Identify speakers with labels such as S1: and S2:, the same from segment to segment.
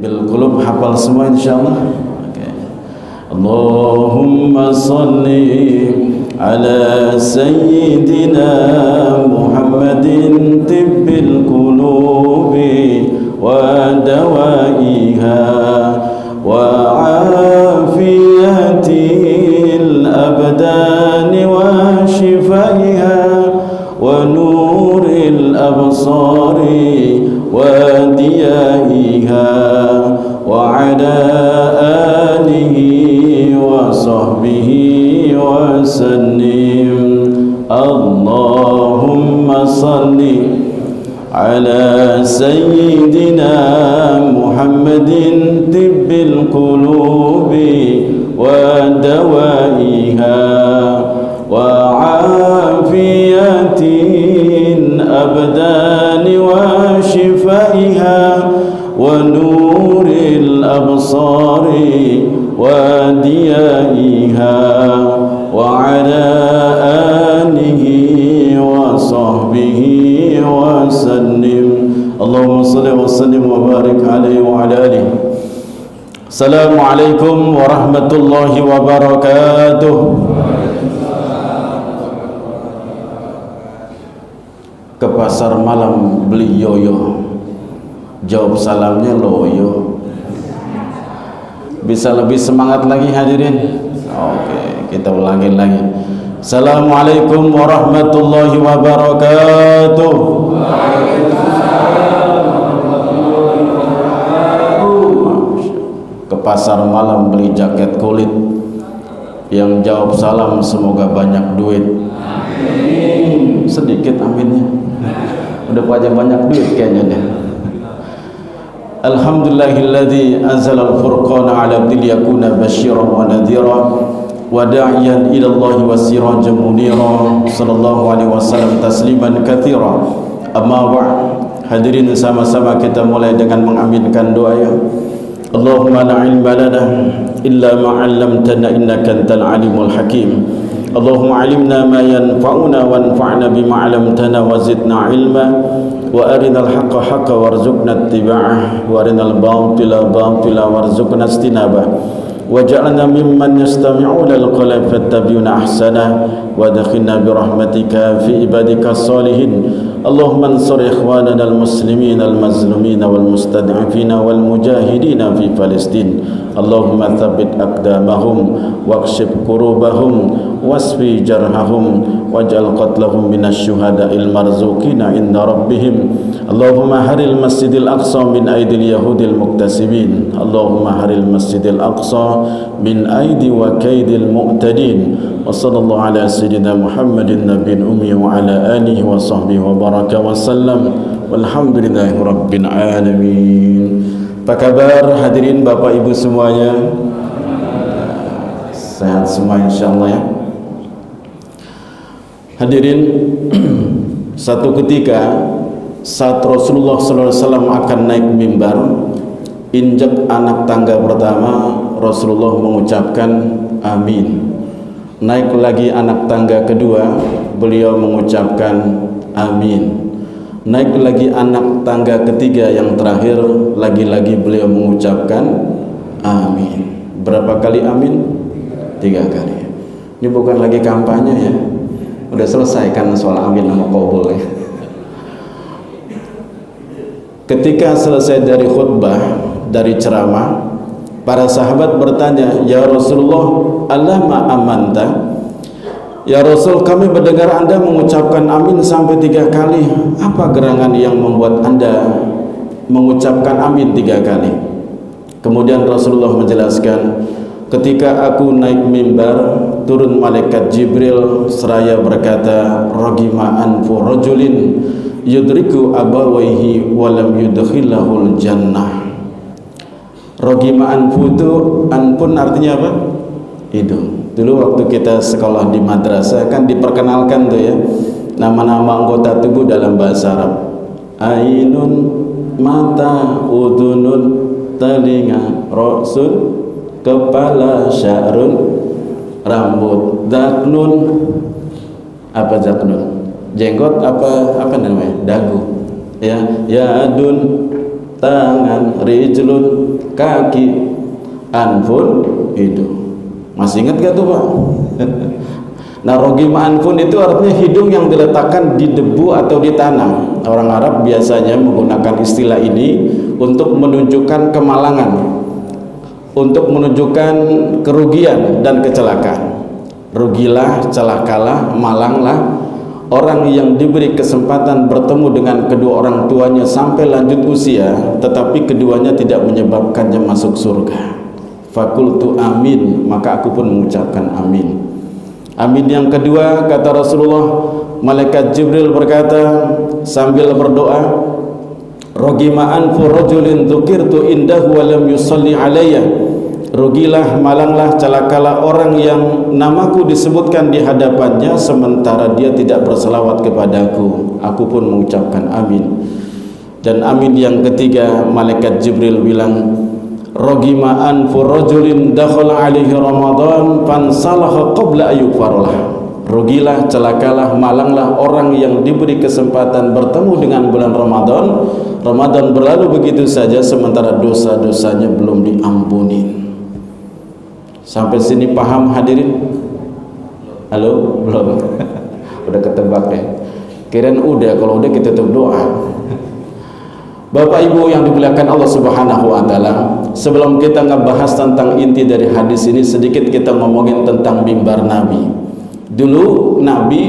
S1: bil qulub, hafal semua insyaallah. Oke. Allahumma shalli ala sayyidina Muhammadin tibbil qulubi wa dawaiha wa afiyatil abdani wa shifaiha wa nuril absari wa diyaiha wa ala alihi wa sahbihi wa sallim. Allahumma salli ala sayyidina Muhammadin tibbil qulubi wa dawaiha wa afiyatin abdani wa shifaiha wa nuril absari wa diyaiha wa ala alihi wa sahbihi wa sallim. Allahumma salli wa sallim wa barik alaihi wa ala alihi. Assalamualaikum warahmatullahi wabarakatuh. Ke pasar malam beli yoyo, jawab salamnya loyo. Bisa lebih semangat lagi hadirin? Oke, kita ulangi lagi. Assalamualaikum warahmatullahi wabarakatuh. Ke pasar malam beli jaket kulit, yang jawab salam semoga banyak duit. Amin. Sedikit aminnya. Udah banyak duit kayaknya deh. Alhamdulillahilladzi anzalal furqana 'ala abdihi yakuna basyiran wa nadhira wa da'iyan ila Allah wa sirajan munira. Sallallahu alaihi wasallam tasliman katsira. Amma ba'd. Hadirin, sama-sama kita mulai dengan mengaminkan doa ya. Allahumma la ilma lana illa ma 'allamtana innaka antal alimul hakim. Allahumma alimna ma yanfa'una wanfa'na bima 'allamtana wa zidna ilma wa arinal haqqa haqqa warzuqna ittiba'ah wa arinal batila batila warzuqna istinabah waj'alna mimman yastami'una al-qawla fattabi'una ahsana wa adkhilna bi rahmatika fi ibadika salihin. Allahumma ansur ikhwanana al-muslimin al-mazlumin wal mustad'afin wal mujahidin fi Palestin. Allahumma thabbit aqdamahum waqshif kurubahum wasfi jarhahum waj'al qatlahum minasy syuhada'il marzuqina inda rabbihim. Allahumma haril masjidil aqsa min aidil yahudil muktasibin. Allahumma haril masjidil aqsa min aidi wa kaidil mu'tadin. Wa sallallahu ala sayyidina Muhammadin nabiyyin ummi wa ala alihi wa sahbihi wa baraka wa sallam. Walhamdulillahi rabbil alamin. Apa kabar hadirin Bapak Ibu semuanya? Sehat semua insyaallah ya. Hadirin, satu ketika saat Rasulullah SAW akan naik mimbar, injak anak tangga pertama, Rasulullah mengucapkan amin. Naik lagi anak tangga kedua, beliau mengucapkan amin. Naik lagi anak tangga ketiga yang terakhir, lagi-lagi beliau mengucapkan amin. Berapa kali amin? 3 kali. Ini bukan lagi kampanye ya. Udah selesai kan soal amin sama qabul ya. Ketika selesai dari khutbah, dari ceramah, para sahabat bertanya, "Ya Rasulullah, Allahumma amanta?" Ya Rasul, kami mendengar Anda mengucapkan amin sampai 3 kali. Apa gerangan yang membuat Anda mengucapkan amin 3 kali? Kemudian Rasulullah menjelaskan, ketika aku naik mimbar, turun malaikat Jibril seraya berkata, "Ragima anfu rajulin yudriku abawaihi walam yudkhilahul jannah." Ragima anfu itu, anpun artinya apa? Hidung. Dulu waktu kita sekolah di madrasah kan diperkenalkan tuh ya nama-nama anggota tubuh dalam bahasa Arab. Ainun, mata, udunun, telinga, rasul, kepala, sya'run, rambut, daknun. Apa daknun? Jenggot apa namanya? Dagu. Ya, yadun, tangan, rijlun, kaki, anfun hidung. Masih ingat gak tuh Pak? Nah, rogima anfun itu artinya hidung yang diletakkan di debu atau di tanah. Orang Arab biasanya menggunakan istilah ini untuk menunjukkan kemalangan, untuk menunjukkan kerugian dan kecelakaan. Rugilah, celakalah, malanglah orang yang diberi kesempatan bertemu dengan kedua orang tuanya sampai lanjut usia, tetapi keduanya tidak menyebabkannya masuk surga. Fakultu amin, maka aku pun mengucapkan amin. Amin yang kedua, kata Rasulullah, malaikat Jibril berkata sambil berdoa, rogima anfu rajulin dzukirtu indahu wa lam yusalli alayya. Rugilah, malanglah, celakalah orang yang namaku disebutkan di hadapannya sementara dia tidak berselawat kepadaku. Aku pun mengucapkan amin. Dan amin yang ketiga, malaikat Jibril bilang, rogima anfu rajulin dakhala alaihi ramadan fansalaha qabla ayyufarlah. Rugilah, celakalah, malanglah orang yang diberi kesempatan bertemu dengan bulan Ramadan. Ramadan berlalu begitu saja sementara dosa-dosanya belum diampuni. Sampai sini paham hadirin? Halo? Belum? Udah ketebak ya? Kirain udah, kalau udah kita tutup doa. Bapak Ibu yang dimuliakan Allah Subhanahu wa taala, sebelum kita ngebahas tentang inti dari hadis ini, sedikit kita ngomongin tentang mimbar Nabi. Dulu Nabi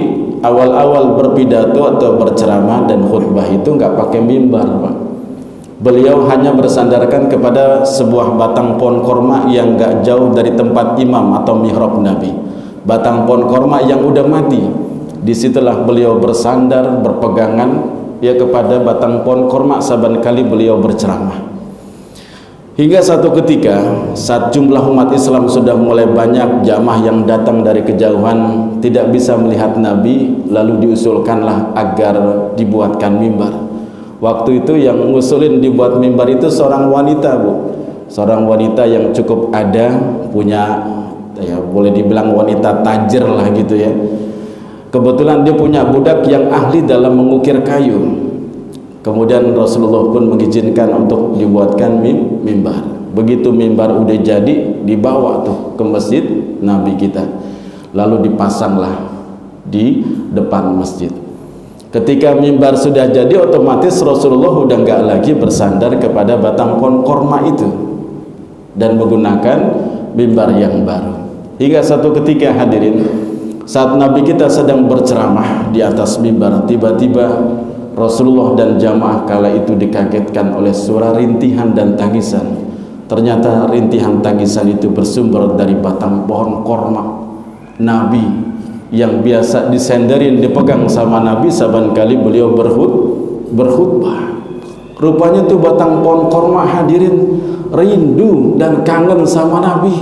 S1: awal-awal berpidato atau berceramah dan khutbah itu nggak pakai mimbar, Pak. Beliau hanya bersandarkan kepada sebuah batang pohon korma yang nggak jauh dari tempat imam atau mihrab Nabi. Batang pohon korma yang udah mati. Disitulah beliau bersandar, berpegangan ya kepada batang pohon korma saban kali beliau berceramah. Hingga satu ketika saat jumlah umat Islam sudah mulai banyak, jamaah yang datang dari kejauhan tidak bisa melihat Nabi, lalu diusulkanlah agar dibuatkan mimbar. Waktu itu yang ngusulin dibuat mimbar itu seorang wanita, Bu. Seorang wanita yang cukup ada, punya ya boleh dibilang wanita tajir lah gitu ya. Kebetulan dia punya budak yang ahli dalam mengukir kayu. Kemudian Rasulullah pun mengizinkan untuk dibuatkan mimbar. Begitu mimbar udah jadi, dibawa tuh ke masjid Nabi kita. Lalu dipasanglah di depan masjid. Ketika mimbar sudah jadi, otomatis Rasulullah udah nggak lagi bersandar kepada batang pohon korma itu dan menggunakan mimbar yang baru. Hingga satu ketika hadirin, saat Nabi kita sedang berceramah di atas mimbar, tiba-tiba Rasulullah dan jamaah kala itu dikagetkan oleh suara rintihan dan tangisan. Ternyata rintihan tangisan itu bersumber dari batang pohon korma Nabi yang biasa disenderin, dipegang sama Nabi saban kali beliau berkhutbah. Rupanya itu batang pohon korma hadirin rindu dan kangen sama Nabi.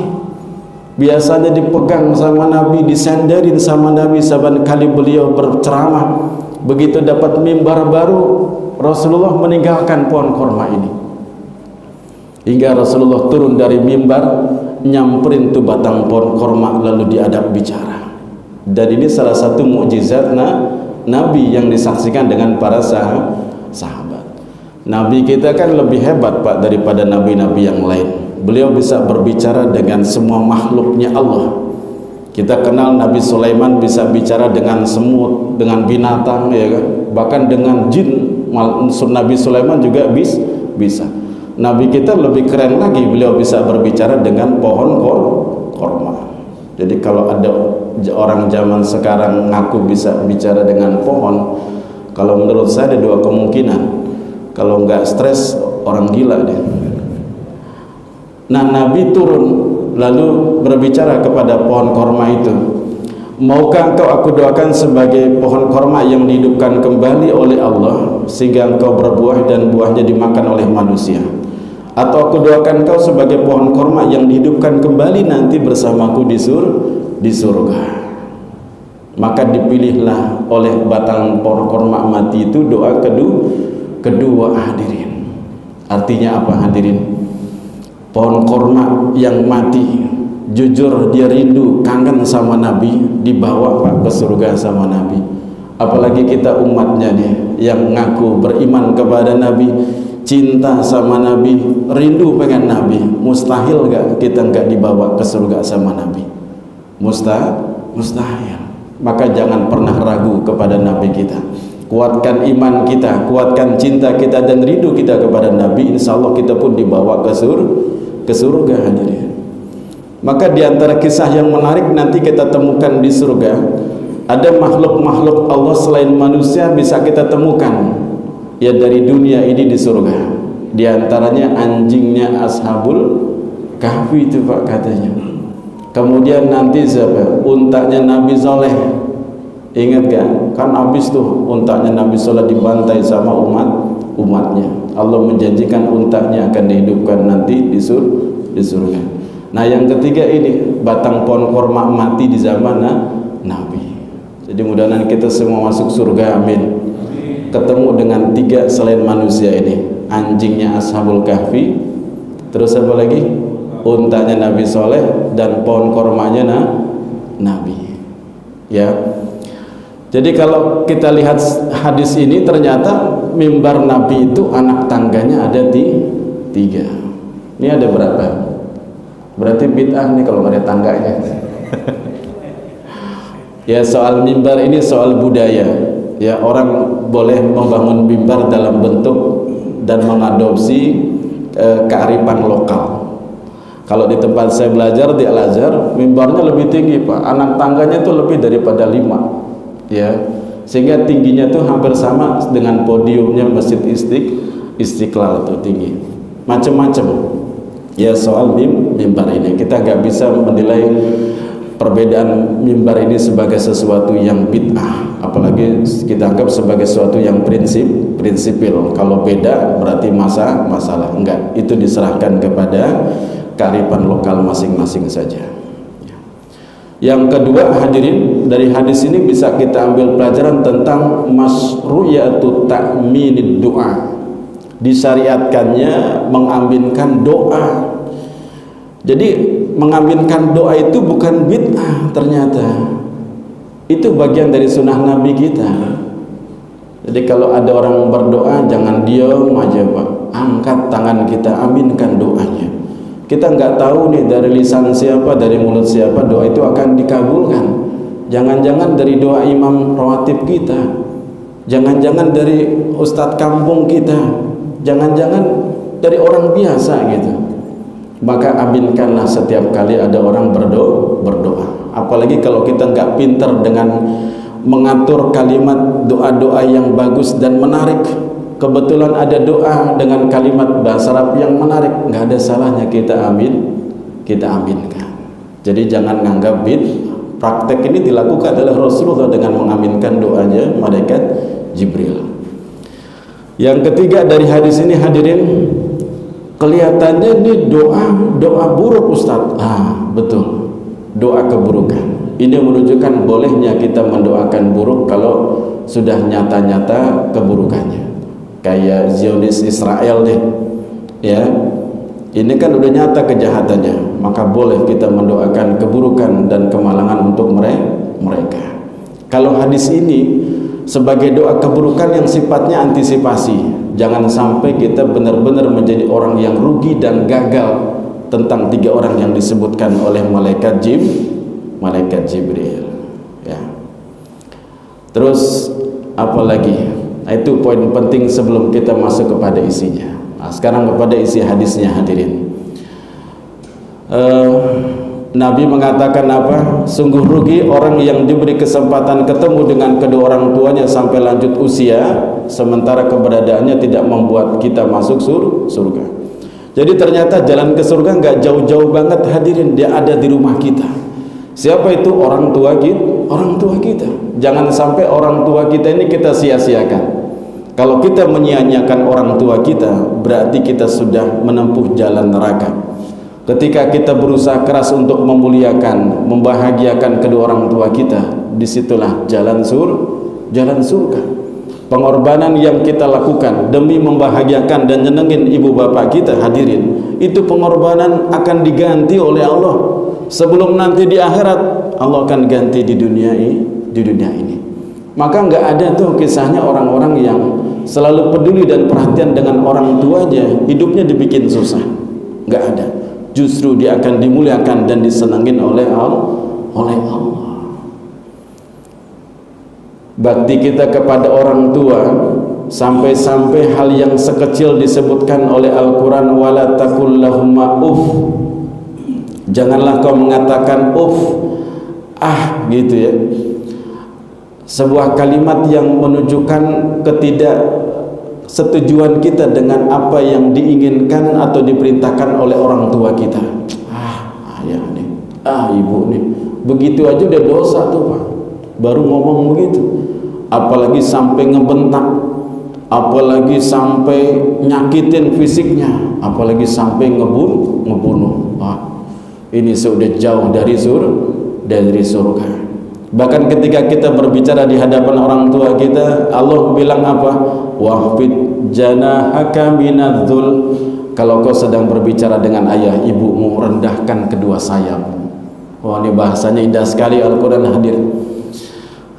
S1: Biasanya dipegang sama Nabi, disenderin sama Nabi saban kali beliau berceramah. Begitu dapat mimbar baru, Rasulullah meninggalkan pohon korma ini. Hingga Rasulullah turun dari mimbar, nyamperin tuh batang pohon korma lalu diadap bicara. Dan ini salah satu mukjizat Nabi yang disaksikan dengan para sahabat. Nabi kita kan lebih hebat, Pak, daripada nabi-nabi yang lain. Beliau bisa berbicara dengan semua makhluknya Allah. Kita kenal Nabi Sulaiman bisa bicara dengan semut, dengan binatang, ya kan? Bahkan dengan jin. Nabi Sulaiman juga bisa. Nabi kita lebih keren lagi, beliau bisa berbicara dengan pohon korma. Jadi kalau ada orang zaman sekarang ngaku bisa bicara dengan pohon, kalau menurut saya ada dua kemungkinan. Kalau nggak stres, orang gila deh. Nah, Nabi turun lalu berbicara kepada pohon korma itu, maukah engkau aku doakan sebagai pohon korma yang dihidupkan kembali oleh Allah sehingga engkau berbuah dan buahnya dimakan oleh manusia, atau aku doakan engkau sebagai pohon korma yang dihidupkan kembali nanti bersamaku di surga. Maka dipilihlah oleh batang pohon korma mati itu doa kedua hadirin. Artinya apa hadirin? Pohon korma yang mati, jujur dia rindu, kangen sama Nabi, dibawa Pak ke surga sama Nabi. Apalagi kita umatnya nih yang ngaku beriman kepada Nabi, cinta sama Nabi, rindu pengen Nabi, mustahil gak kita gak dibawa ke surga sama Nabi? Mustahil. Maka jangan pernah ragu kepada Nabi kita. Kuatkan iman kita, kuatkan cinta kita dan rindu kita kepada Nabi, insya Allah kita pun dibawa ke surga hadirin. Maka diantara kisah yang menarik nanti kita temukan di surga, ada makhluk-makhluk Allah selain manusia bisa kita temukan ya dari dunia ini di surga. Di antaranya anjingnya Ashabul Kahfi itu Pak katanya. Kemudian nanti siapa? Untanya Nabi Soleh. Ingat kan? Kan habis tuh untanya Nabi Soleh dibantai sama umatnya. Allah menjanjikan untanya akan dihidupkan nanti di surga. Nah yang ketiga ini batang pohon korma mati di zaman Nabi. Jadi mudah-mudahan kita semua masuk surga, amin. Ketemu dengan tiga selain manusia ini, anjingnya Ashabul Kahfi, terus apa lagi? Untanya Nabi Soleh dan pohon kormanya Nabi. Ya. Jadi kalau kita lihat hadis ini ternyata mimbar Nabi itu anak tangganya ada tiga. Ini ada berapa? Berarti bid'ah nih kalau nggak ada tangganya. Ya soal mimbar ini soal budaya. Ya orang boleh membangun mimbar dalam bentuk dan mengadopsi kearifan lokal. Kalau di tempat saya belajar di Al-Azhar, mimbarnya lebih tinggi Pak. Anak tangganya itu lebih daripada 5. Ya, sehingga tingginya tuh hampir sama dengan podiumnya Masjid Istiqlal tuh tinggi. Macam-macam. Ya soal mimbar ini kita nggak bisa menilai perbedaan mimbar ini sebagai sesuatu yang bid'ah, apalagi kita anggap sebagai sesuatu yang prinsipil. Kalau beda berarti masalah. Enggak, itu diserahkan kepada kearifan lokal masing-masing saja. Yang kedua hadirin, dari hadis ini bisa kita ambil pelajaran tentang masyru'iyatu ta'minid doa, disyariatkannya mengaminkan doa. Jadi mengaminkan doa itu bukan bid'ah, ternyata itu bagian dari sunnah Nabi kita. Jadi kalau ada orang berdoa jangan diam aja Pak, angkat tangan kita, aminkan doanya. Kita nggak tahu nih dari lisan siapa, dari mulut siapa doa itu akan dikabulkan. Jangan-jangan dari doa imam rawatib kita, jangan-jangan dari ustadz kampung kita, jangan-jangan dari orang biasa gitu. Maka aminkanlah setiap kali ada orang berdoa. Apalagi kalau kita nggak pintar dengan mengatur kalimat doa-doa yang bagus dan menarik. Kebetulan ada doa dengan kalimat bahasa Arab yang menarik, nggak ada salahnya kita aminkan. Jadi jangan nganggap praktek ini dilakukan oleh Rasulullah dengan mengaminkan doanya malaikat Jibril. Yang ketiga dari hadis ini hadirin, kelihatannya ini doa buruk Ustaz. Betul, doa keburukan. Ini menunjukkan bolehnya kita mendoakan buruk kalau sudah nyata-nyata keburukannya. Kayak Zionis Israel deh, ya ini kan udah nyata kejahatannya, maka boleh kita mendoakan keburukan dan kemalangan untuk mereka. Kalau hadis ini sebagai doa keburukan yang sifatnya antisipasi, jangan sampai kita benar-benar menjadi orang yang rugi dan gagal tentang 3 orang yang disebutkan oleh malaikat Jibril. Ya. Terus apa lagi? Nah, itu poin penting sebelum kita masuk kepada isinya. Nah, sekarang kepada isi hadisnya hadirin. Nabi mengatakan apa? Sungguh rugi orang yang diberi kesempatan ketemu dengan kedua orang tuanya sampai lanjut usia, sementara keberadaannya tidak membuat kita masuk surga. Jadi ternyata jalan ke surga nggak jauh-jauh banget hadirin, dia ada di rumah kita. Siapa itu? Orang tua kita. Jangan sampai orang tua kita ini kita sia-siakan. Kalau kita menyia-nyiakan orang tua kita, berarti kita sudah menempuh jalan neraka. Ketika kita berusaha keras untuk memuliakan, membahagiakan kedua orang tua kita, disitulah jalan surga. Pengorbanan yang kita lakukan demi membahagiakan dan nyenengin ibu bapak kita hadirin, itu pengorbanan akan diganti oleh Allah. Sebelum nanti di akhirat Allah akan ganti di dunia ini. Maka nggak ada tuh kisahnya orang-orang yang selalu peduli dan perhatian dengan orang tuanya, hidupnya dibikin susah. Nggak ada. Justru dia akan dimuliakan dan disenangin oleh Allah. Bakti kita kepada orang tua, sampai-sampai hal yang sekecil disebutkan oleh Al-Quran, wala taqul lahuma uff, janganlah kau mengatakan uff, gitu ya. Sebuah kalimat yang menunjukkan ketidaksetujuan kita dengan apa yang diinginkan atau diperintahkan oleh orang tua kita. Ayah nih, ibu nih, begitu aja udah dosa tuh Pak, baru ngomong begitu. Apalagi sampai ngebentak, apalagi sampai nyakitin fisiknya, apalagi sampai ngebunuh. Ini sudah jauh dari surga. Bahkan ketika kita berbicara di hadapan orang tua kita, Allah bilang apa? Wahfid janahaka minadzul. Kalau kau sedang berbicara dengan ayah ibumu, rendahkan kedua sayapmu. Ini bahasanya indah sekali Al-Quran hadir.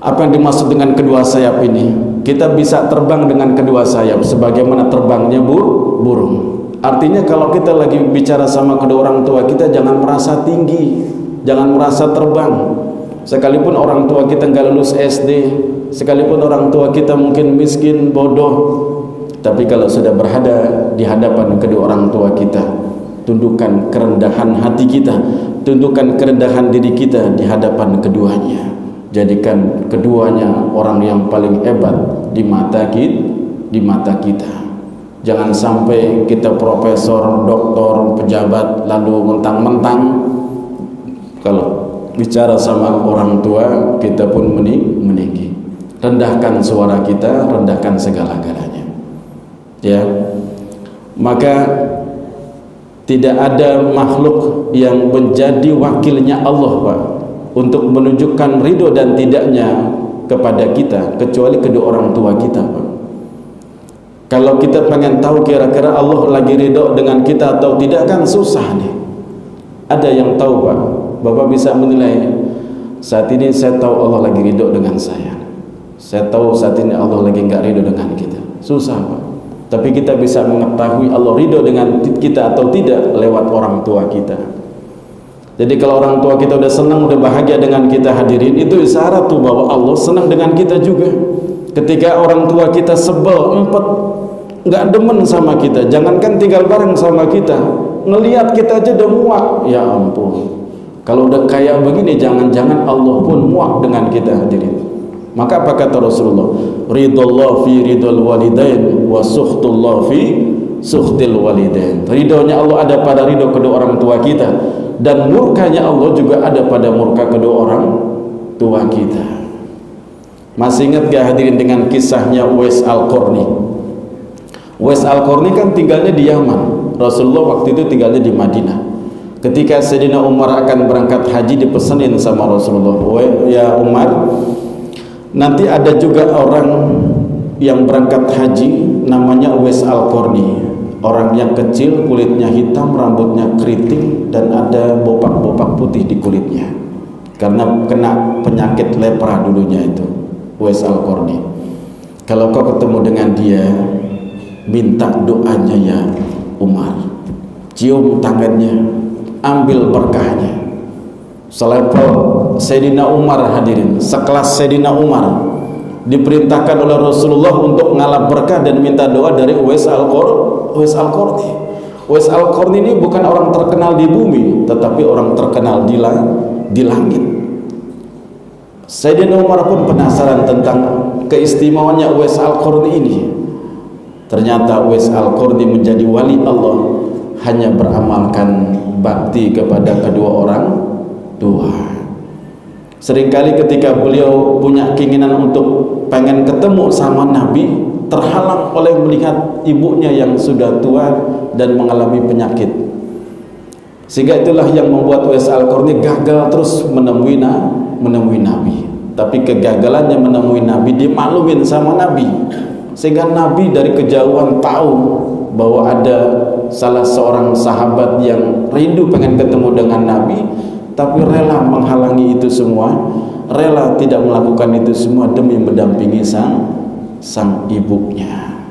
S1: Apa yang dimaksud dengan kedua sayap ini? Kita bisa terbang dengan kedua sayap sebagaimana terbangnya burung. Artinya kalau kita lagi bicara sama kedua orang tua kita, jangan merasa tinggi, jangan merasa terbang. Sekalipun orang tua kita nggak lulus SD, sekalipun orang tua kita mungkin miskin, bodoh, tapi kalau sudah berada di hadapan kedua orang tua kita, tundukkan kerendahan hati kita, tundukkan kerendahan diri kita di hadapan keduanya. Jadikan keduanya orang yang paling hebat di mata kita. Jangan sampai kita profesor, doktor, pejabat lalu mentang-mentang kalau bicara sama orang tua kita pun meninggi. Rendahkan suara kita, rendahkan segala-galanya. Ya. Maka tidak ada makhluk yang menjadi wakilnya Allah, Pak, untuk menunjukkan ridho dan tidaknya kepada kita kecuali kedua orang tua kita, Pak. Kalau kita pengen tahu kira-kira Allah lagi ridho dengan kita atau tidak kan susah nih. Ada yang tahu, Pak. Bapak bisa menilai, saat ini saya tahu Allah lagi ridho dengan saya. Saya tahu saat ini Allah lagi nggak ridho dengan kita. Susah, Pak. Tapi kita bisa mengetahui Allah ridho dengan kita atau tidak lewat orang tua kita. Jadi kalau orang tua kita udah senang, udah bahagia dengan kita, hadirin, itu isyarat tuh bahwa Allah senang dengan kita juga. Ketika orang tua kita sebel, nggak demen sama kita, jangankan tinggal bareng sama kita, ngelihat kita aja udah muak. Ya ampun, kalau udah kayak begini, jangan-jangan Allah pun muak dengan kita, hadirin. Maka apa kata Rasulullah? Ridullah fi ridul walidain wa sukhtullah fi sukhtil walidain. Ridhonya Allah ada pada ridho kedua orang tua kita, dan murkanya Allah juga ada pada murka kedua orang tua kita. Masih ingat gak hadirin dengan kisahnya Uwais Al-Qarni? Uwais Al-Qarni kan tinggalnya di Yaman. Rasulullah waktu itu tinggalnya di Madinah. Ketika Sayyidina Umar akan berangkat haji, dipesenin sama Rasulullah, ya Umar, nanti ada juga orang yang berangkat haji namanya Uwais Al-Qarni. Orang yang kecil, kulitnya hitam, rambutnya keriting, dan ada bopak-bopak putih di kulitnya karena kena penyakit lepra dulunya itu, Uwais Al-Qarni. Kalau kau ketemu dengan dia, minta doanya ya Umar, cium tangannya, ambil berkahnya. Selevel Sayyidina Umar, hadirin, sekelas Sayyidina Umar diperintahkan oleh Rasulullah untuk ngalap berkah dan minta doa dari Uwais Al-Qarni. Uwais Al-Qarni ini bukan orang terkenal di bumi, tetapi orang terkenal di langit. Sayyidina Umar pun penasaran tentang keistimewaannya Uwais Al-Qarni ini. Ternyata Uwais Al-Qarni menjadi wali Allah hanya beramalkan bakti kepada kedua orang tua. Seringkali ketika beliau punya keinginan untuk pengen ketemu sama Nabi, terhalang oleh melihat ibunya yang sudah tua dan mengalami penyakit. Sehingga itulah yang membuat Uwais Al-Qarni gagal terus menemui Nabi. Tapi kegagalannya menemui Nabi dimaklumin sama Nabi, sehingga Nabi dari kejauhan tahu bahwa ada salah seorang sahabat yang rindu pengen ketemu dengan Nabi, tapi rela menghalangi itu semua, rela tidak melakukan itu semua demi mendampingi sang ibunya.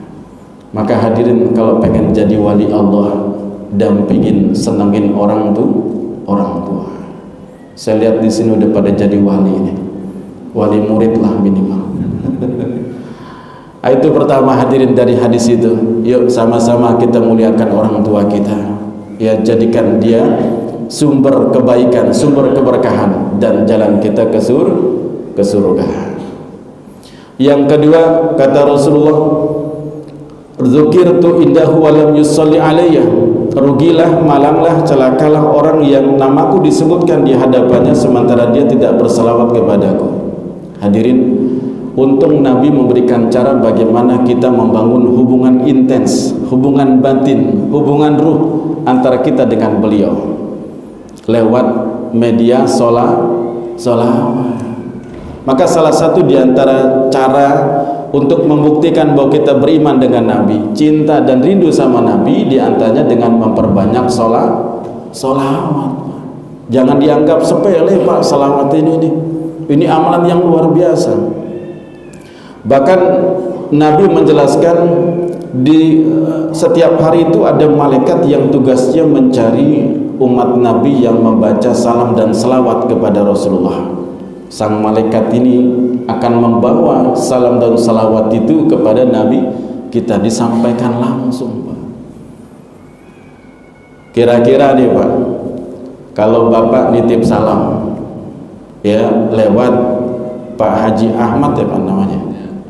S1: Maka hadirin, kalau pengen jadi wali Allah, dampingin, senengin orang tua. Saya lihat di sini udah pada jadi wali ini, wali murid lah minimal. Itu pertama hadirin dari hadis itu. Yuk sama-sama kita muliakan orang tua kita. Ya, jadikan dia sumber kebaikan, sumber keberkahan, dan jalan kita ke surga. Yang kedua, kata Rasulullah, dzukirtu indahu wa lam yusalli alayya. Rugilah, malanglah, celakalah orang yang namaku disebutkan di hadapannya sementara dia tidak berselawat kepadaku. Hadirin, untung Nabi memberikan cara bagaimana kita membangun hubungan intens, hubungan batin, hubungan ruh antara kita dengan beliau lewat media sholawat. Maka salah satu di antara cara untuk membuktikan bahwa kita beriman dengan Nabi, cinta dan rindu sama Nabi, di antaranya dengan memperbanyak sholawat. Jangan dianggap sepele Pak, sholawat ini amalan yang luar biasa. Bahkan Nabi menjelaskan di setiap hari itu ada malaikat yang tugasnya mencari umat Nabi yang membaca salam dan selawat kepada Rasulullah. Sang malaikat ini akan membawa salam dan salawat itu kepada Nabi kita, disampaikan langsung, Pak. Kira-kira nih Pak, kalau Bapak nitip salam ya lewat Pak Haji Ahmad ya Pak namanya,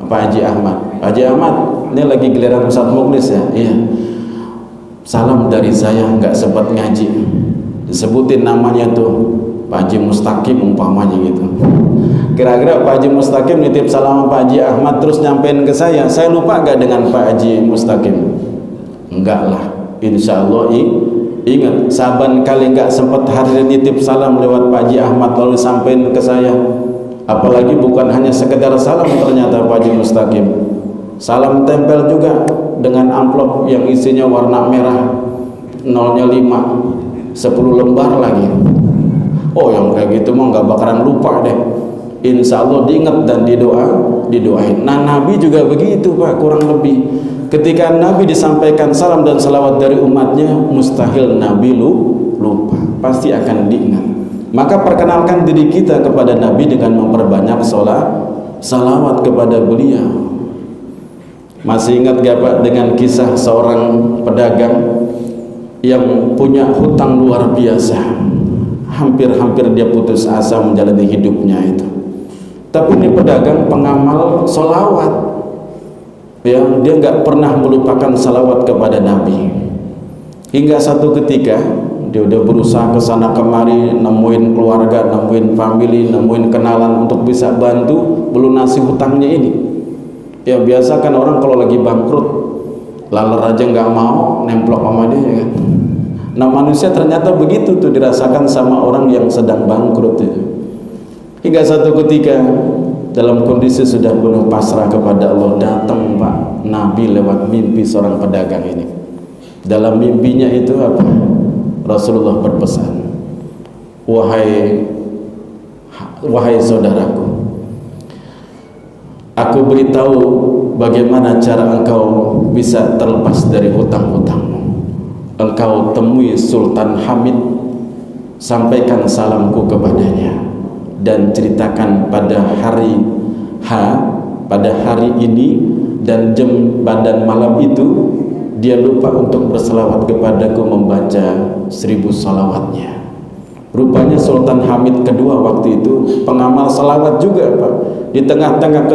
S1: Pak Haji Ahmad. Pak Haji Ahmad, ini lagi giliran Ustaz Mukhlis ya. Iya. Salam dari saya, nggak sempat ngaji. Disebutin namanya tuh Pak Haji Mustaqim umpamanya gitu. Kira-kira Pak Haji Mustaqim nitip salam Pak Haji Ahmad terus nyampein ke saya lupa gak dengan Pak Haji Mustaqim? Enggak lah, insya Allah ingat. Saban kali nggak sempat hadir nitip salam lewat Pak Haji Ahmad lalu sampein ke saya. Apalagi bukan hanya sekedar salam, ternyata Pak Haji Mustaqim salam tempel juga dengan amplop yang isinya warna merah, nolnya 5, 10 lembar lagi. Oh, yang kayak gitu mah nggak bakaran lupa deh. Insya Allah diingat dan didoain. Nah, Nabi juga begitu Pak, kurang lebih. Ketika Nabi disampaikan salam dan salawat dari umatnya, mustahil Nabi lupa, pasti akan diingat. Maka perkenalkan diri kita kepada Nabi dengan memperbanyak salawat kepada beliau. Masih ingat gak Pak dengan kisah seorang pedagang yang punya hutang luar biasa? Hampir-hampir dia putus asa menjalani hidupnya itu. Tapi ini pedagang pengamal solawat, ya, dia nggak pernah melupakan salawat kepada Nabi. Hingga satu ketika dia udah berusaha ke sana kemari, nemuin keluarga, nemuin family, nemuin kenalan untuk bisa bantu melunasi hutangnya ini. Ya biasa kan orang kalau lagi bangkrut, laler aja nggak mau nemplok sama dia kan. Nah, manusia ternyata begitu tuh dirasakan sama orang yang sedang bangkrut itu. Hingga satu ketika dalam kondisi sudah penuh pasrah kepada Allah, datang Pak Nabi lewat mimpi seorang pedagang ini. Dalam mimpinya itu apa? Rasulullah berpesan, wahai saudaraku, aku beritahu bagaimana cara engkau bisa terlepas dari hutang-hutangmu. Engkau temui Sultan Hamid, sampaikan salamku kepadanya, dan ceritakan pada hari ini dan jam badan malam itu dia lupa untuk berselawat kepadaku membaca 1000 salawatnya. Rupanya Sultan Hamid kedua waktu itu pengamal salawat juga Pak. Di tengah-tengah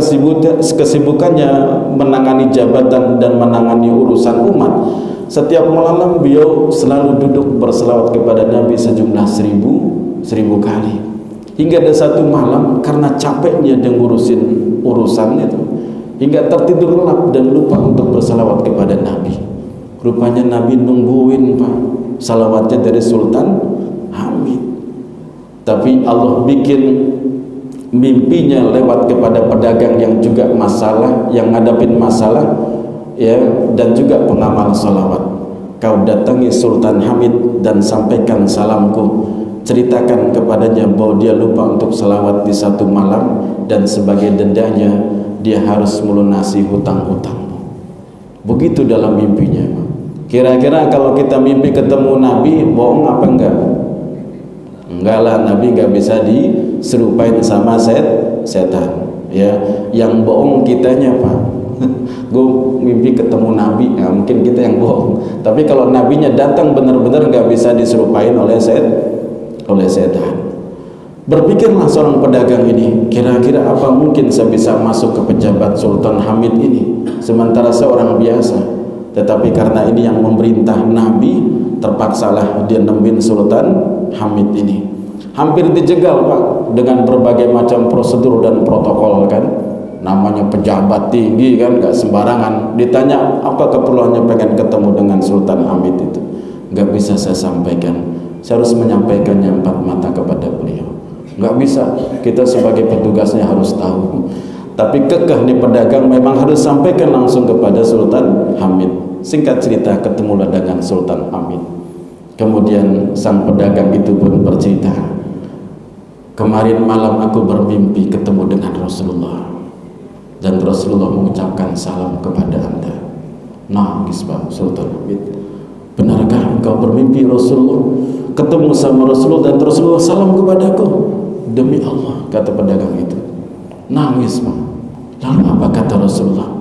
S1: kesibukannya menangani jabatan dan menangani urusan umat, setiap malam beliau selalu duduk berselawat kepada Nabi sejumlah 1000 kali. Hingga ada satu malam karena capeknya dia ngurusin urusan itu, hingga tertidur lelap dan lupa untuk berselawat kepada Nabi. Rupanya Nabi nungguin Pak salawatnya dari Sultan Hamid. Tapi Allah bikin mimpinya lewat kepada pedagang yang juga masalah, yang ngadapin masalah, ya, dan juga pengamal salawat. Kau datangi Sultan Hamid dan sampaikan salamku, ceritakan kepadanya bahwa dia lupa untuk salawat di satu malam dan sebagai dendanya dia harus melunasi hutang-hutangmu. Begitu dalam mimpinya. Kira-kira kalau kita mimpi ketemu Nabi, bohong apa enggak? Enggak lah, Nabi enggak bisa diserupain sama setan. Ya, yang bohong kitanya, Pak. Gue mimpi ketemu Nabi, ya mungkin kita yang bohong. Tapi kalau Nabinya datang benar-benar enggak bisa diserupain oleh setan. Berpikirlah seorang pedagang ini, kira-kira apa mungkin saya bisa masuk ke pejabat Sultan Hamid ini, sementara seorang biasa. Tetapi karena ini yang memerintah Nabi, terpaksalah dia nemuin Sultan Hamid ini. Hampir dijegal, Pak, dengan berbagai macam prosedur dan protokol kan. Namanya pejabat tinggi kan, gak sembarangan. Ditanya apa keperluannya pengen ketemu dengan Sultan Hamid itu, gak bisa saya sampaikan. Saya harus menyampaikannya empat mata kepada beliau. Gak bisa, kita sebagai petugasnya harus tahu. Tapi kekeh nih pedagang memang harus sampaikan langsung kepada Sultan Hamid. Singkat cerita, ketemulah dengan Sultan Hamid. Kemudian sang pedagang itu pun bercerita, kemarin malam aku bermimpi ketemu dengan Rasulullah, dan Rasulullah mengucapkan salam kepada anda. Nangis Pak Sultan Hamid. Benarkah engkau bermimpi Rasulullah, ketemu sama Rasulullah dan Rasulullah salam kepadaku? Demi Allah, kata pedagang itu. Nangis Pak. Lalu apa kata Rasulullah?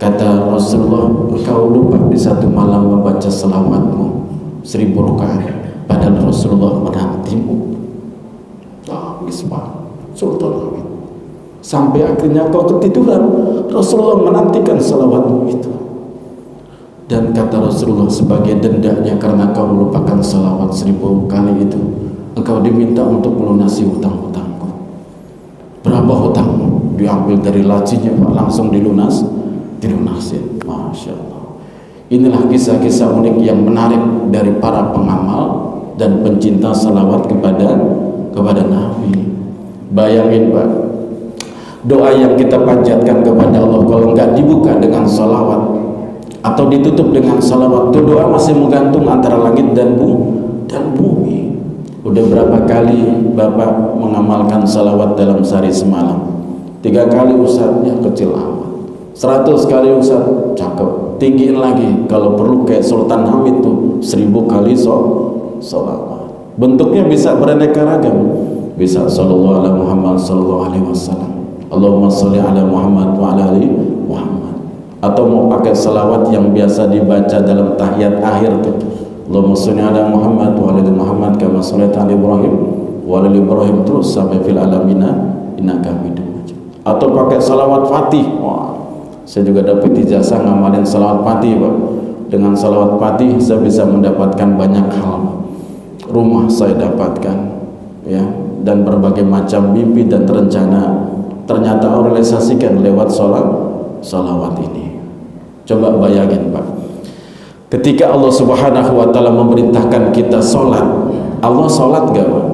S1: Kata Rasulullah, engkau lupa di satu malam membaca selawatmu 1000 rakaat, padahal Rasulullah menantimu. Nangis Pak Sultan Hamid. Sampai akhirnya kau ketiduran, Rasulullah menantikan selawatmu itu. Dan kata Rasulullah, sebagai dendanya karena kau melupakan selawat 1000 kali itu, engkau diminta untuk melunasi hutang-hutangku. Berapa hutangmu? Diambil dari lacinya Pak, langsung dilunasin. Masya Allah. Inilah kisah-kisah unik yang menarik dari para pengamal dan pencinta selawat kepada Nabi. Bayangin Pak, doa yang kita panjatkan kepada Allah kalau nggak dibuka dengan salawat atau ditutup dengan salawat, itu doa masih menggantung antara langit dan bumi. Udah berapa kali Bapak mengamalkan salawat dalam sehari semalam? 3 kali Ustaznya kecil amat, 100 kali Ustaz cakep, tinggiin lagi kalau perlu kayak Sultan Hamid tuh 1000 kali salawat. Bentuknya bisa beraneka ragam, bisa sallallahu ala Muhammad sallallahu alaihi wasallam, Allahumma sholli ala Muhammad wa ala ali Muhammad. Atau mau pakai salawat yang biasa dibaca dalam tahiyat akhir tuh, Allahumma sholli ala Muhammad wa ala ali Muhammad kama shallaita ala Ibrahim wa ala ali Ibrahim, terus sampai fil alamina innaka Hamidum Majid. Atau pakai salawat Fatih. Wah, saya juga dapat ijazah ngamalin salawat Fatih Pak. Dengan salawat Fatih saya bisa mendapatkan banyak hal. Rumah saya dapatkan, ya, dan berbagai macam mimpi dan rencana ternyata Allah realisasikan lewat salawat ini. Coba bayangin Pak, ketika Allah Subhanahu wa ta'ala memerintahkan kita sholat, Allah sholat gak Pak?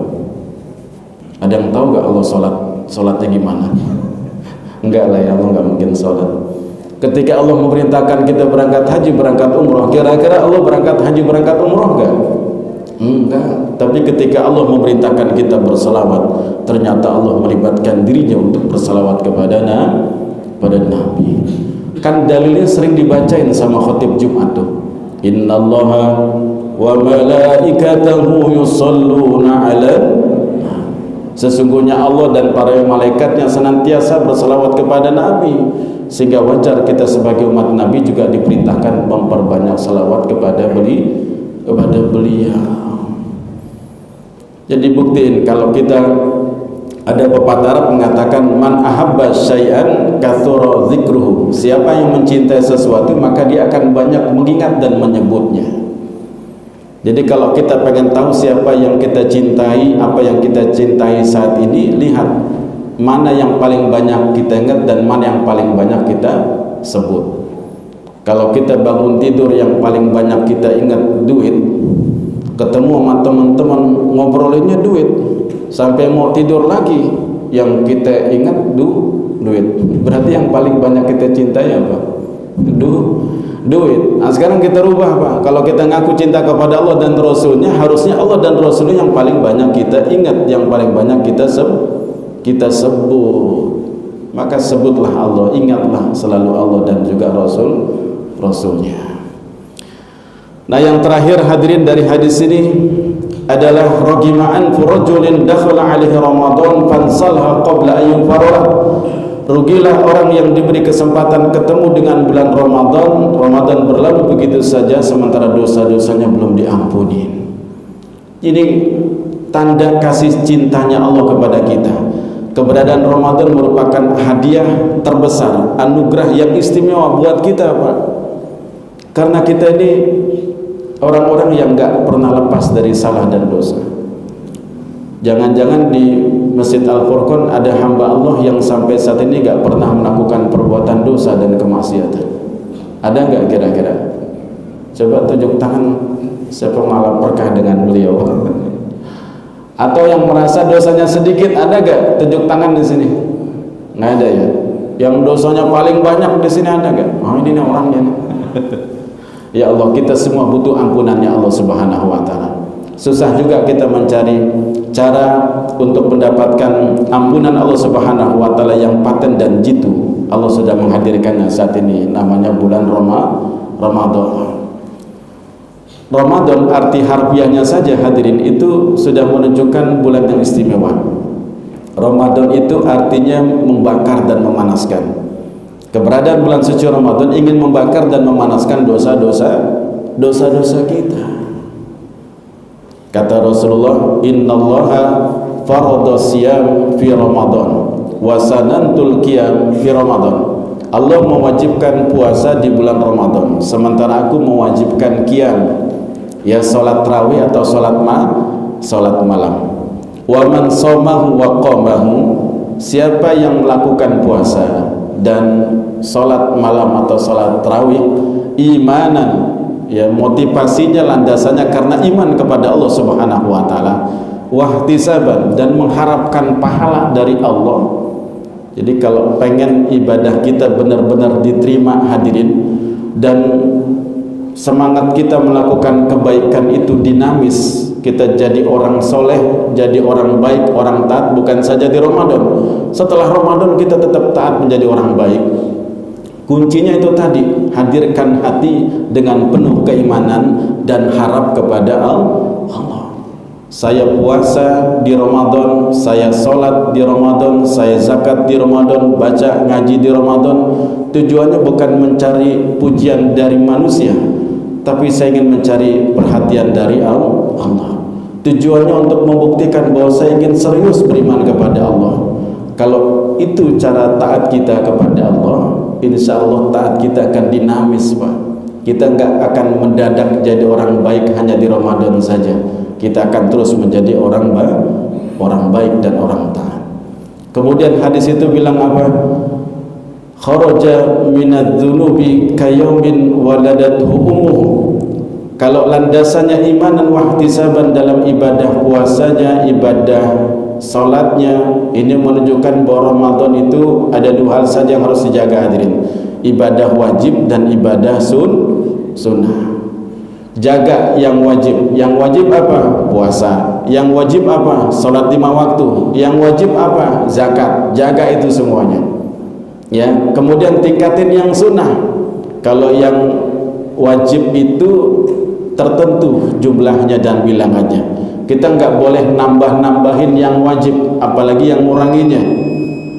S1: Ada yang tahu gak Allah sholatnya gimana? Enggak lah ya, Allah gak mungkin sholat. Ketika Allah memerintahkan kita berangkat haji, berangkat umroh, kira-kira Allah berangkat haji, berangkat umroh gak? Enggak. Tapi ketika Allah memerintahkan kita bersalawat, ternyata Allah melibatkan dirinya untuk bersalawat kepada Nabi. Kan dalilnya sering dibacain sama khotib Jumat tuh, innallaha wa malaikatahu yusholluna ala, sesungguhnya Allah dan para malaikatnya senantiasa bersalawat kepada Nabi. Sehingga wajar kita sebagai umat Nabi juga diperintahkan memperbanyak salawat kepada beliau. Jadi buktiin kalau kita ada pepatah Arab mengatakan man ahabba syai'an kathura dzikruhu, siapa yang mencintai sesuatu maka dia akan banyak mengingat dan menyebutnya. Jadi kalau kita pengen tahu siapa yang kita cintai, apa yang kita cintai saat ini, lihat mana yang paling banyak kita ingat dan mana yang paling banyak kita sebut. Kalau kita bangun tidur yang paling banyak kita ingat duit, ketemu sama teman-teman ngobrolinnya duit, sampai mau tidur lagi yang kita ingat duit. Berarti yang paling banyak kita cintai apa? Duit. Nah sekarang kita rubah Pak, kalau kita ngaku cinta kepada Allah dan Rasulnya, harusnya Allah dan Rasulnya yang paling banyak kita ingat, yang paling banyak kita sebut. Maka sebutlah Allah, ingatlah selalu Allah dan juga Rasulnya. Nah, yang terakhir hadirin dari hadis ini adalah ragima'an furajulin dakhala alaihi Ramadan fansalha qabla ayyun farah. Rugilah orang yang diberi kesempatan ketemu dengan bulan Ramadan, Ramadan berlalu begitu saja sementara dosa-dosanya belum diampuni. Ini tanda kasih cintanya Allah kepada kita. Keberadaan Ramadan merupakan hadiah terbesar, anugerah yang istimewa buat kita, Pak. Karena kita ini orang-orang yang gak pernah lepas dari salah dan dosa. Jangan-jangan di Masjid Al-Furqan ada hamba Allah yang sampai saat ini gak pernah melakukan perbuatan dosa dan kemaksiatan. Ada gak kira-kira? Coba tunjuk tangan siapa malah berkah dengan beliau. Atau yang merasa dosanya sedikit, ada gak? Tunjuk tangan di sini. Nggak ada ya. Yang dosanya paling banyak di sini ada gak? Oh, ini orangnya. Ya Allah, kita semua butuh ampunannya Allah Subhanahu wa taala. Susah juga kita mencari cara untuk mendapatkan ampunan Allah Subhanahu wa taala yang paten dan jitu. Allah sudah menghadirkannya saat ini, namanya bulan Ramadan. Ramadan arti harfiahnya saja hadirin itu sudah menunjukkan bulan yang istimewa. Ramadan itu artinya membakar dan memanaskan. Keberadaan bulan suci Ramadan ingin membakar dan memanaskan dosa-dosa kita. Kata Rasulullah, innallaha farada siyam fi Ramadan wa sanantul qiyam fi Ramadan. Allah mewajibkan puasa di bulan Ramadan, sementara aku mewajibkan qiyam, ya salat tarawih atau salat malam. Wa man shamahu wa qamahu, siapa yang melakukan puasa dan salat malam atau salat tarawih imanan, ya motivasinya landasannya karena iman kepada Allah Subhanahu wa taala, wahtisaban dan mengharapkan pahala dari Allah. Jadi kalau pengen ibadah kita benar-benar diterima hadirin, dan semangat kita melakukan kebaikan itu dinamis, kita jadi orang soleh, jadi orang baik, orang taat, bukan saja di Ramadan. Setelah Ramadan kita tetap taat menjadi orang baik. Kuncinya itu tadi, hadirkan hati dengan penuh keimanan dan harap kepada Allah. Saya puasa di Ramadan, saya sholat di Ramadan, saya zakat di Ramadan, baca ngaji di Ramadan. Tujuannya bukan mencari pujian dari manusia, tapi saya ingin mencari perhatian dari Allah. Tujuannya untuk membuktikan bahwa saya ingin serius beriman kepada Allah. Kalau itu cara taat kita kepada Allah, insya Allah taat kita akan dinamis, Pak. Kita nggak akan mendadak jadi orang baik hanya di Ramadan saja. Kita akan terus menjadi orang baik dan orang taat. Kemudian hadis itu bilang apa? Kharaja minadz-dzunubi kayaumin waladathu ummuhu. Kalau landasannya iman dan wahtisaban dalam ibadah puasanya, ibadah salatnya, ini menunjukkan bahwa Ramadan itu ada dua hal saja yang harus dijaga hadirin. Ibadah wajib dan ibadah sunnah. Jaga yang wajib. Yang wajib apa? Puasa. Yang wajib apa? Salat 5 waktu. Yang wajib apa? Zakat. Jaga itu semuanya. Ya, kemudian tingkatin yang sunnah. Kalau yang wajib itu tertentu jumlahnya dan bilangannya. Kita nggak boleh nambah-nambahin yang wajib, apalagi yang nguranginya.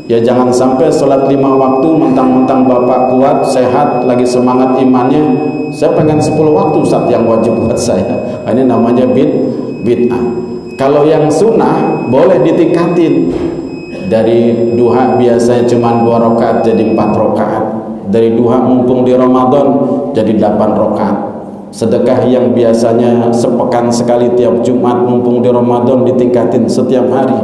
S1: Ya jangan sampai sholat 5 waktu mentang-mentang bapak kuat, sehat, lagi semangat imannya, saya pengen 10 waktu saat yang wajib buat saya. Ini namanya bid'ah. Kalau yang sunnah boleh ditingkatin. Dari duha biasanya cuma 2 rakaat jadi 4 rakaat. Dari duha mumpung di Ramadan jadi 8 rakaat. Sedekah yang biasanya sepekan sekali tiap Jumat mumpung di Ramadan ditingkatin setiap hari.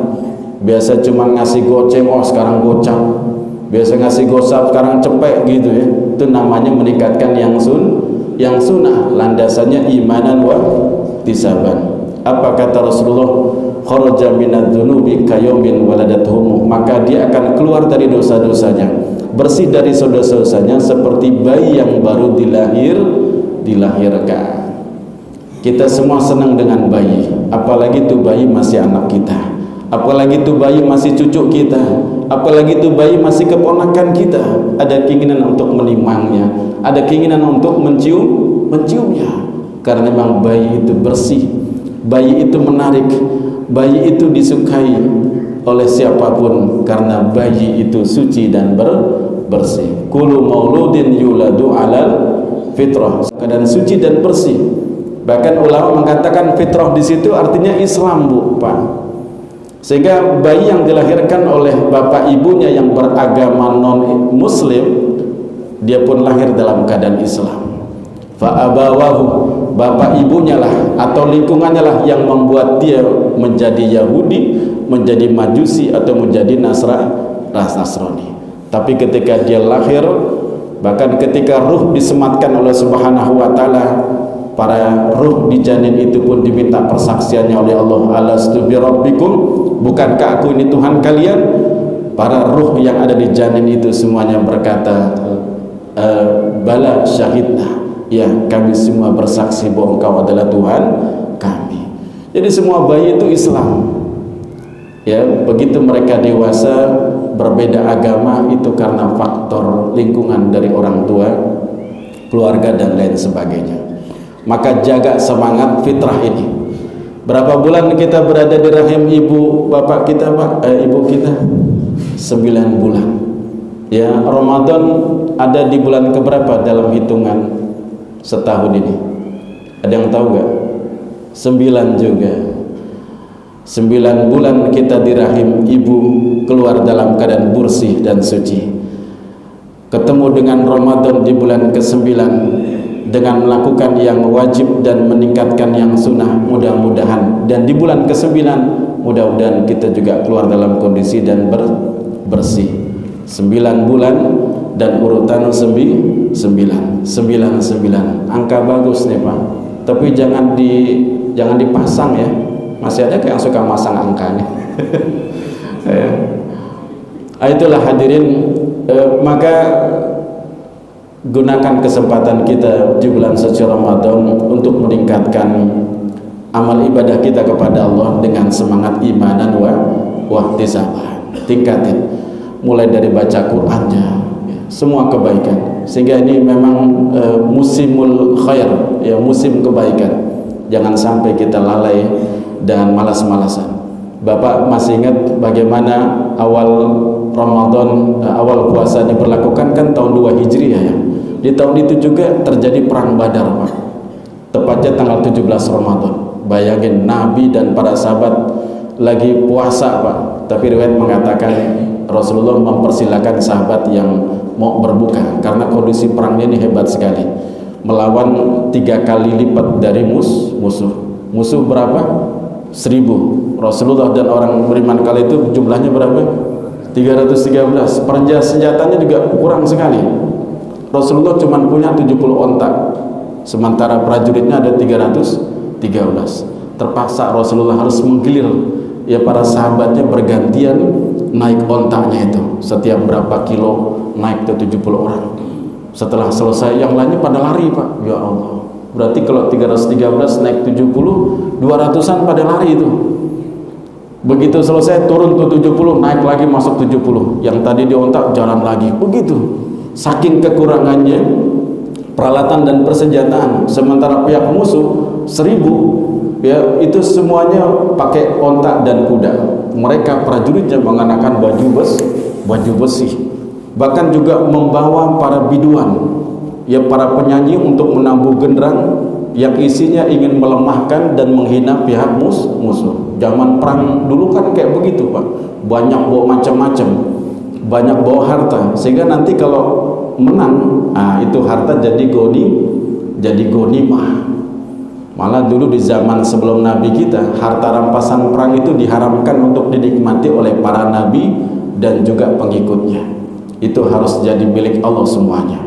S1: Biasa cuma ngasih goceng, oh sekarang gocap. Biasa ngasih gosap, sekarang cepek gitu ya. Itu namanya meningkatkan yang sunnah. Landasannya imanan wa tisaban. Apa kata Rasulullah? Kharaja minadz-dzunubi kayaumin waladatuhum. Maka dia akan keluar dari dosa-dosanya, bersih dari dosa-dosanya seperti bayi yang baru dilahirkan. Kita semua senang dengan bayi, apalagi tuh bayi masih anak kita. apalagi itu bayi masih cucu kita, apalagi itu bayi masih keponakan kita, ada keinginan untuk menimangnya, ada keinginan untuk menciumnya, karena memang bayi itu bersih, bayi itu menarik, bayi itu disukai oleh siapapun, karena bayi itu suci dan bersih. Kullu mauludin yuladu alal fitrah, keadaan suci dan bersih. Bahkan ulama mengatakan fitrah di situ artinya Islam, Bu, Pak. Sehingga bayi yang dilahirkan oleh bapak ibunya yang beragama non muslim, dia pun lahir dalam keadaan Islam. Fa abawahu, bapak ibunya lah atau lingkungannya lah yang membuat dia menjadi Yahudi, menjadi Majusi atau menjadi Nasrani. Tapi ketika dia lahir, bahkan ketika ruh disematkan oleh Subhanahu wa taala, para ruh di janin itu pun diminta persaksiannya oleh Allah, alastu bi rabbikum, bukankah aku ini Tuhan kalian? Para ruh yang ada di janin itu semuanya berkata, bala syahidna, ya kami semua bersaksi bahwa engkau adalah Tuhan kami. Jadi semua bayi itu Islam. Ya, begitu mereka dewasa berbeda agama itu karena faktor lingkungan dari orang tua, keluarga dan lain sebagainya. Maka jaga semangat fitrah ini. Berapa bulan kita berada di rahim ibu bapak kita, Pak? Ibu kita 9 bulan. Ya, Ramadan ada di bulan keberapa dalam hitungan setahun ini? Ada yang tahu gak? 9 juga. 9 bulan kita di rahim ibu, keluar dalam keadaan bersih dan suci. Ketemu dengan Ramadan di bulan ke-9 dengan melakukan yang wajib dan meningkatkan yang sunnah, mudah-mudahan. Dan di bulan ke-9 mudah-mudahan kita juga keluar dalam kondisi dan bersih. 9 bulan dan urutan 9. Angka bagus nih, Pak. Tapi jangan dipasang ya. Masih ada yang suka masang angkanya. Itulah hadirin, maka gunakan kesempatan kita di bulan suci Ramadan untuk meningkatkan amal ibadah kita kepada Allah dengan semangat imanan wa ihtisaban. Tingkatin mulai dari baca Qur'annya, semua kebaikan, sehingga ini memang musimul khair, ya, musim kebaikan. Jangan sampai kita lalai dan malas-malasan. Bapak masih ingat bagaimana awal Ramadan, awal puasa diberlakukan kan tahun 2 Hijriah ya. Di tahun itu juga terjadi perang Badar, Pak. Tepatnya tanggal 17 Ramadan. Bayangin, Nabi dan para sahabat lagi puasa, Pak. Tapi riwayat mengatakan Rasulullah mempersilahkan sahabat yang mau berbuka karena kondisi perangnya ini hebat sekali. Melawan 3 kali lipat dari musuh. Musuh berapa? 1000. Rasulullah dan orang beriman kali itu jumlahnya berapa? 313. Senjatanya juga kurang sekali. Rasulullah cuma punya 70 ontak, sementara prajuritnya ada 313. Terpaksa Rasulullah harus menggilir ya para sahabatnya bergantian naik ontaknya itu. Setiap berapa kilo naik ke 70 orang. Setelah selesai yang lainnya pada lari, Pak. Ya Allah. Berarti kalau 313 naik 70, 200-an pada lari itu. Begitu selesai turun ke 70, naik lagi masuk 70. Yang tadi diontak jalan lagi. Begitu. Saking kekurangannya peralatan dan persenjataan, sementara pihak musuh 1000 ya itu semuanya pakai ontak dan kuda. Mereka prajuritnya mengenakan baju besi. Bahkan juga membawa para biduan, ya para penyanyi untuk menabuh genderang yang isinya ingin melemahkan dan menghina pihak musuh. Zaman perang dulu kan kayak begitu, Pak. Banyak bawa macam-macam, banyak bawa harta, sehingga nanti kalau menang, itu harta jadi gonimah. Malah dulu di zaman sebelum Nabi kita, harta rampasan perang itu diharamkan untuk dinikmati oleh para nabi dan juga pengikutnya. Itu harus jadi milik Allah semuanya.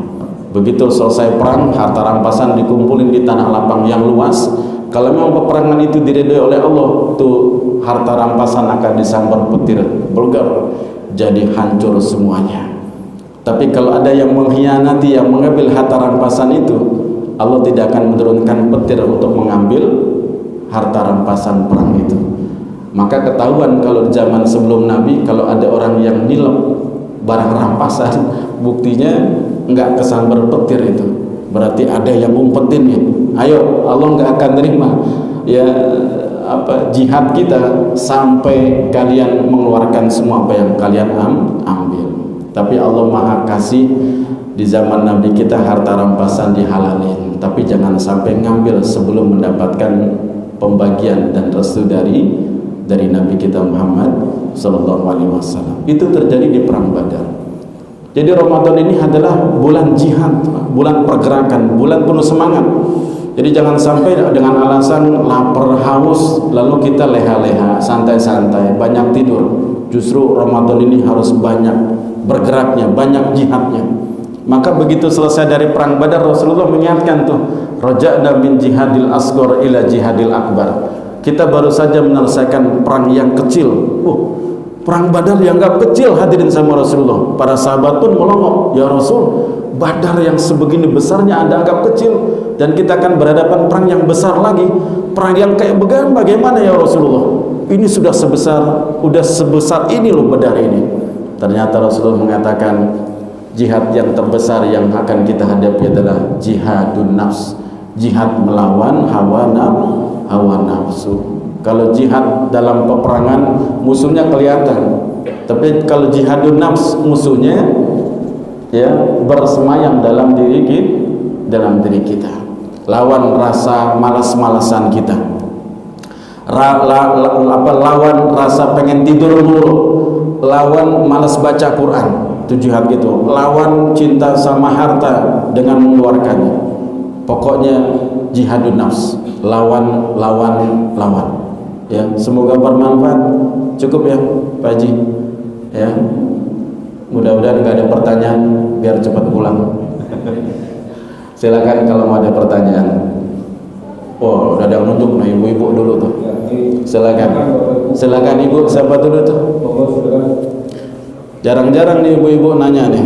S1: Begitu selesai perang, harta rampasan dikumpulin di tanah lapang yang luas. Kalau memang peperangan itu diridhoi oleh Allah, tuh harta rampasan akan disambar petir Bulgar, jadi hancur semuanya. Tapi kalau ada yang mengkhianati, yang mengambil harta rampasan itu, Allah tidak akan menurunkan petir untuk mengambil harta rampasan perang itu. Maka ketahuan kalau zaman sebelum Nabi, kalau ada orang yang nilep barang rampasan, buktinya enggak kesambar petir itu, berarti ada yang ngumpetinnya. Ayo, Allah enggak akan terima ya jihad kita sampai kalian mengeluarkan semua apa yang kalian ambil. Tapi Allah Maha Kasih, di zaman Nabi kita harta rampasan dihalalin, tapi jangan sampai ngambil sebelum mendapatkan pembagian dan restu dari Nabi kita Muhammad sallallahu alaihi wasallam. Itu terjadi di perang Badar. Jadi Ramadan ini adalah bulan jihad, bulan pergerakan, bulan penuh semangat. Jadi jangan sampai dengan alasan lapar, haus, lalu kita leha-leha, santai-santai, banyak tidur. Justru Ramadan ini harus banyak bergeraknya, banyak jihadnya. Maka begitu selesai dari perang Badar, Rasulullah mengingatkan tuh, raja'na min jihadil asghar ila jihadil akbar. Kita baru saja menyelesaikan perang yang kecil. Perang Badar yang gak kecil, hadirin sama Rasulullah. Para sahabat pun melongo, ya Rasul, Badar yang sebegini besarnya Anda anggap kecil, dan kita akan berhadapan perang yang besar lagi. Perang yang kayak bagaimana ya Rasulullah? Ini sudah sebesar ini loh Badar ini. Ternyata Rasulullah mengatakan, jihad yang terbesar yang akan kita hadapi adalah jihadun nafs, jihad melawan hawa nafsu. Kalau jihad dalam peperangan musuhnya kelihatan, tapi kalau jihadun nafs musuhnya ya bersemayam dalam diri kita. Lawan rasa malas-malasan kita, lawan rasa pengen tidur mulu, lawan malas baca Quran, itu jihad gitu. Lawan cinta sama harta dengan mengeluarkannya. Pokoknya jihadun nafs, lawan. Ya, semoga bermanfaat. Cukup ya, Pak Haji. Ya, mudah-mudahan nggak ada pertanyaan biar cepat pulang. Silakan kalau mau ada pertanyaan. Oh, udah ada nunjuk nih ibu-ibu dulu tuh. Silakan ibu, siapa dulu tuh? Jarang-jarang nih ibu-ibu nanya nih.